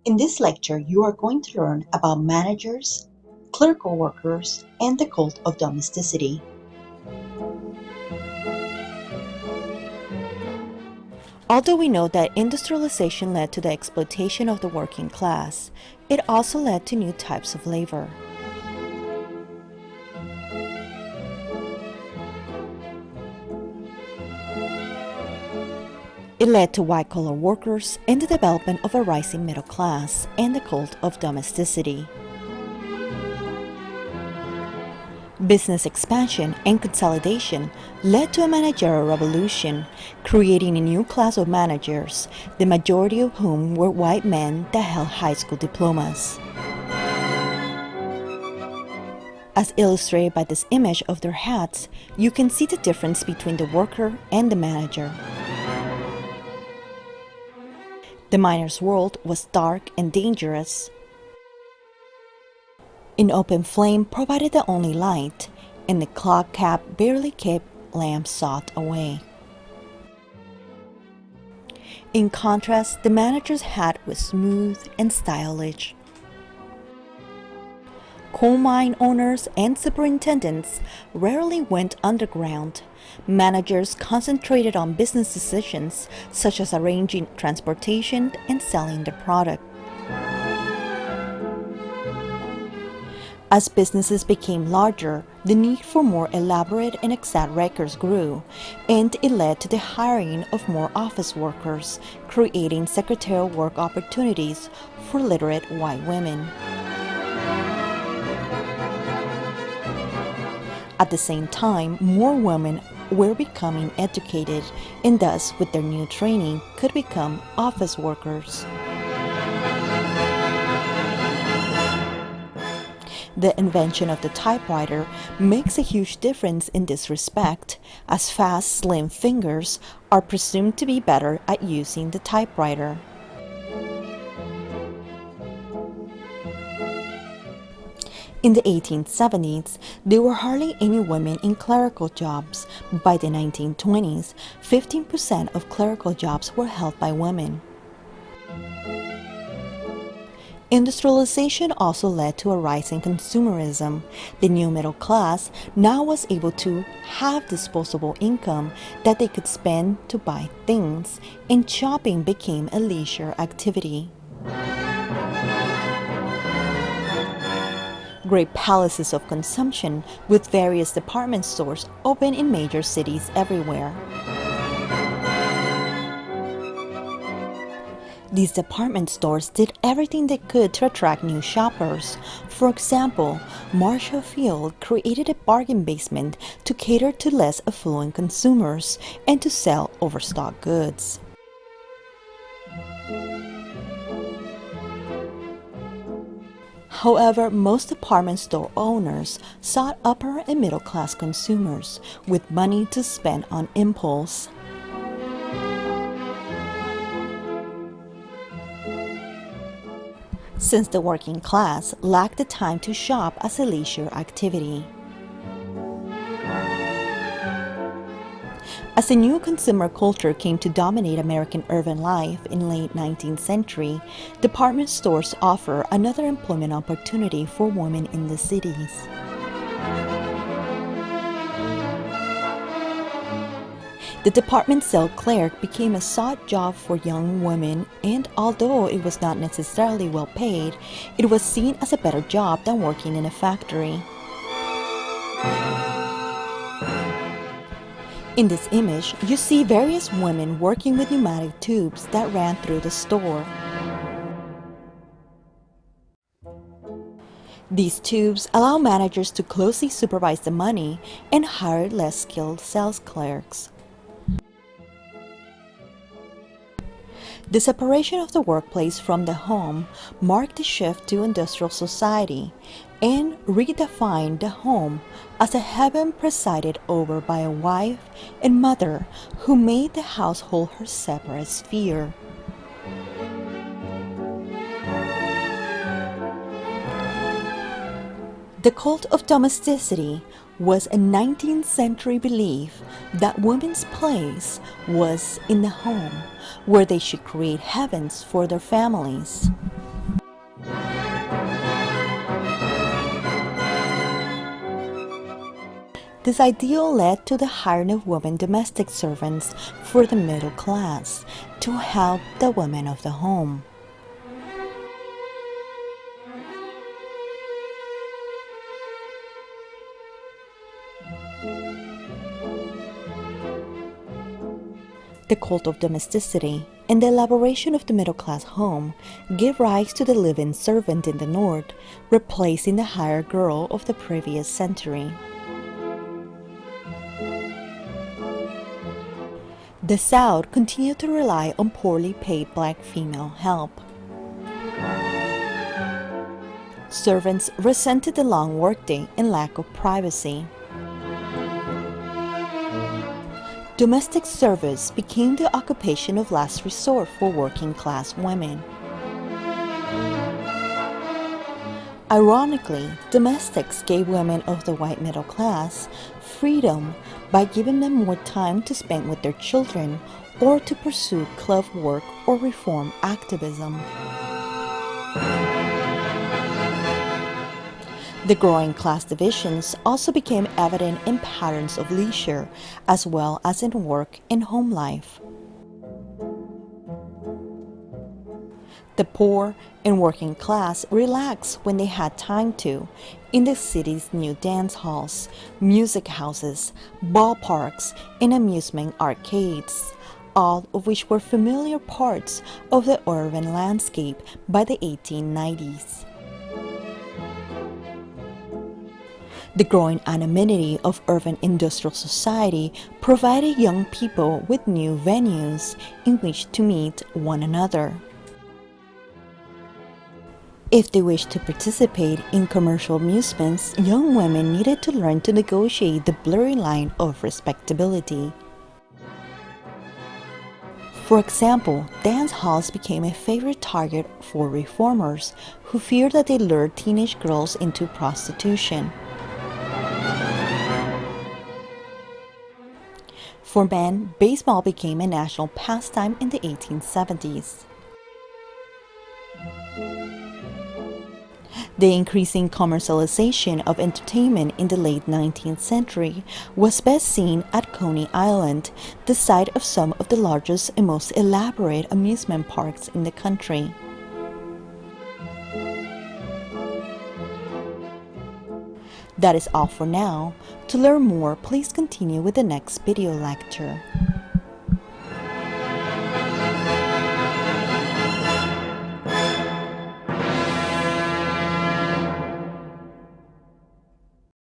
In this lecture, you are going to learn about managers, clerical workers, and the cult of domesticity. Although we know that industrialization led to the exploitation of the working class, it also led to new types of labor. It led to white-collar workers and the development of a rising middle class and the cult of domesticity. Business expansion and consolidation led to a managerial revolution, creating a new class of managers, the majority of whom were white men that held high school diplomas. As illustrated by this image of their hats, you can see the difference between the worker and the manager. The miner's world was dark and dangerous. An open flame provided the only light, and the clock cap barely kept lamps sought away. In contrast, the manager's hat was smooth and stylish. Coal mine owners and superintendents rarely went underground. Managers concentrated on business decisions such as arranging transportation and selling the product. As businesses became larger, the need for more elaborate and exact records grew, and it led to the hiring of more office workers, creating secretarial work opportunities for literate white women. At the same time, more women were becoming educated and thus, with their new training, could become office workers. The invention of the typewriter makes a huge difference in this respect, as fast, slim fingers are presumed to be better at using the typewriter. In the 1870s, there were hardly any women in clerical jobs. By the 1920s, 15% of clerical jobs were held by women. Industrialization also led to a rise in consumerism. The new middle class now was able to have disposable income that they could spend to buy things, and shopping became a leisure activity. Great palaces of consumption with various department stores opened in major cities everywhere. These department stores did everything they could to attract new shoppers. For example, Marshall Field created a bargain basement to cater to less affluent consumers and to sell overstocked goods. However, most department store owners sought upper and middle class consumers with money to spend on impulse. Since the working class lacked the time to shop as a leisure activity. As a new consumer culture came to dominate American urban life in late 19th century, department stores offer another employment opportunity for women in the cities. The department sale clerk became a sought job for young women, and although it was not necessarily well paid, it was seen as a better job than working in a factory. In this image, you see various women working with pneumatic tubes that ran through the store. These tubes allow managers to closely supervise the money and hire less skilled sales clerks. The separation of the workplace from the home marked the shift to industrial society and redefined the home as a heaven presided over by a wife and mother who made the household her separate sphere. The cult of domesticity was a 19th century belief that women's place was in the home, where they should create heavens for their families. This ideal led to the hiring of women domestic servants for the middle class to help the women of the home. The cult of domesticity and the elaboration of the middle-class home gave rise to the live-in servant in the North, replacing the hired girl of the previous century. The South continued to rely on poorly paid black female help. Servants resented the long workday and lack of privacy. Domestic service became the occupation of last resort for working-class women. Ironically, domestics gave women of the white middle class freedom by giving them more time to spend with their children or to pursue club work or reform activism. The growing class divisions also became evident in patterns of leisure as well as in work and home life. The poor and working class relaxed when they had time to in the city's new dance halls, music houses, ballparks, and amusement arcades, all of which were familiar parts of the urban landscape by the 1890s. The growing anonymity of urban industrial society provided young people with new venues in which to meet one another. If they wished to participate in commercial amusements, young women needed to learn to negotiate the blurry line of respectability. For example, dance halls became a favorite target for reformers who feared that they lured teenage girls into prostitution. For men, baseball became a national pastime in the 1870s. The increasing commercialization of entertainment in the late 19th century was best seen at Coney Island, the site of some of the largest and most elaborate amusement parks in the country. That is all for now. To learn more, please continue with the next video lecture.